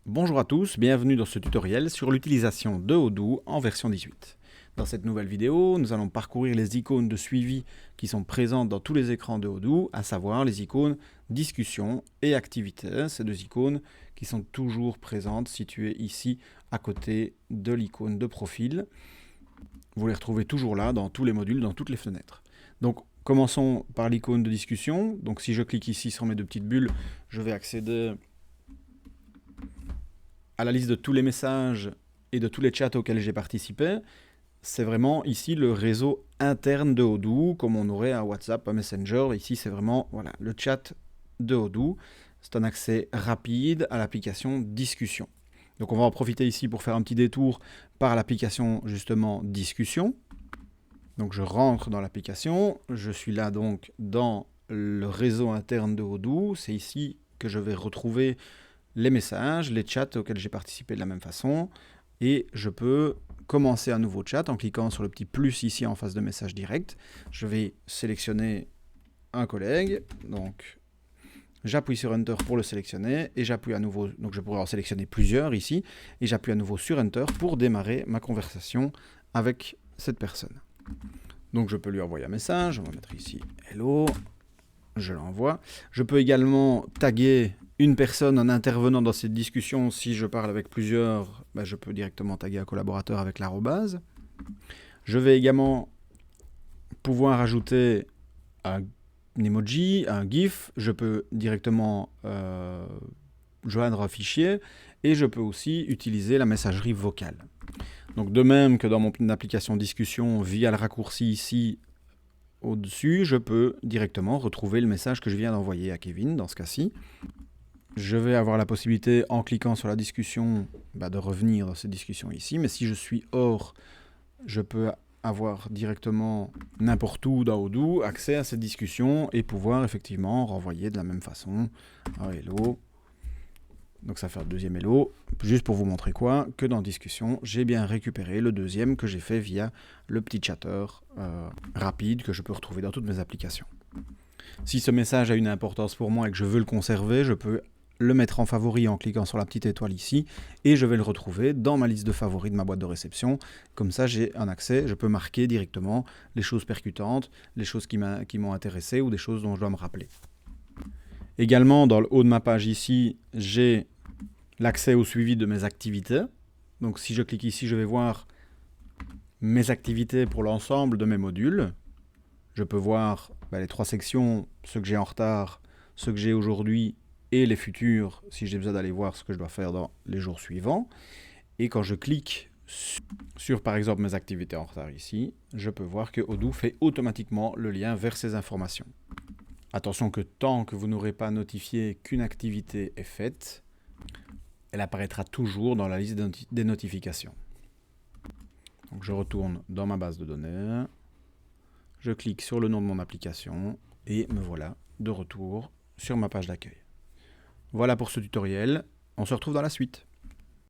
Bonjour à tous, bienvenue dans ce tutoriel sur l'utilisation de Odoo en version 18. Dans cette nouvelle vidéo, nous allons parcourir les icônes de suivi qui sont présentes dans tous les écrans de Odoo, à savoir les icônes discussion et activité, ces deux icônes qui sont toujours présentes, situées ici à côté de l'icône de profil. Vous les retrouvez toujours là dans tous les modules, dans toutes les fenêtres. Donc commençons par l'icône de discussion. Donc si je clique ici sur mes deux petites bulles, je vais accéder à la liste de tous les messages et de tous les chats auxquels j'ai participé. C'est vraiment ici le réseau interne de Odoo, comme on aurait un WhatsApp, un Messenger. Ici, c'est vraiment voilà, le chat de Odoo. C'est un accès rapide à l'application Discussion. Donc on va en profiter ici pour faire un petit détour par l'application justement Discussion. Donc je rentre dans l'application, je suis là donc dans le réseau interne de Odoo. C'est ici que je vais retrouver les messages, les chats auxquels j'ai participé de la même façon, et je peux commencer un nouveau chat en cliquant sur le petit plus ici en face de message direct. Je vais sélectionner un collègue, donc j'appuie sur Enter pour le sélectionner, et j'appuie à nouveau, donc je pourrais en sélectionner plusieurs ici, et j'appuie à nouveau sur Enter pour démarrer ma conversation avec cette personne. Donc je peux lui envoyer un message, on va mettre ici Hello, je l'envoie. Je peux également taguer une personne en intervenant dans cette discussion. Si je parle avec plusieurs, je peux directement taguer un collaborateur avec l'arrobase. Je vais également pouvoir ajouter un emoji, un GIF. Je peux directement joindre un fichier et je peux aussi utiliser la messagerie vocale. Donc de même que dans mon application discussion, via le raccourci ici, au-dessus, je peux directement retrouver le message que je viens d'envoyer à Kevin, dans ce cas-ci. Je vais avoir la possibilité, en cliquant sur la discussion, de revenir dans cette discussion ici. Mais si je suis hors, je peux avoir directement n'importe où dans Odoo accès à cette discussion et pouvoir effectivement renvoyer de la même façon un hello. Donc ça fait un deuxième hello, juste pour vous montrer quoi, que dans discussion, j'ai bien récupéré le deuxième que j'ai fait via le petit chatter rapide que je peux retrouver dans toutes mes applications. Si ce message a une importance pour moi et que je veux le conserver, je peux le mettre en favori en cliquant sur la petite étoile ici et je vais le retrouver dans ma liste de favoris de ma boîte de réception. Comme ça, j'ai un accès, je peux marquer directement les choses percutantes, les choses qui m'ont intéressé ou des choses dont je dois me rappeler. Également, dans le haut de ma page ici, j'ai l'accès au suivi de mes activités. Donc si je clique ici, je vais voir mes activités pour l'ensemble de mes modules. Je peux voir les trois sections, ceux que j'ai en retard, ceux que j'ai aujourd'hui et les futurs, si j'ai besoin d'aller voir ce que je dois faire dans les jours suivants. Et quand je clique sur par exemple mes activités en retard ici, je peux voir que Odoo fait automatiquement le lien vers ces informations. Attention que tant que vous n'aurez pas notifié qu'une activité est faite, elle apparaîtra toujours dans la liste des notifications. Donc je retourne dans ma base de données, je clique sur le nom de mon application et me voilà de retour sur ma page d'accueil. Voilà pour ce tutoriel, on se retrouve dans la suite.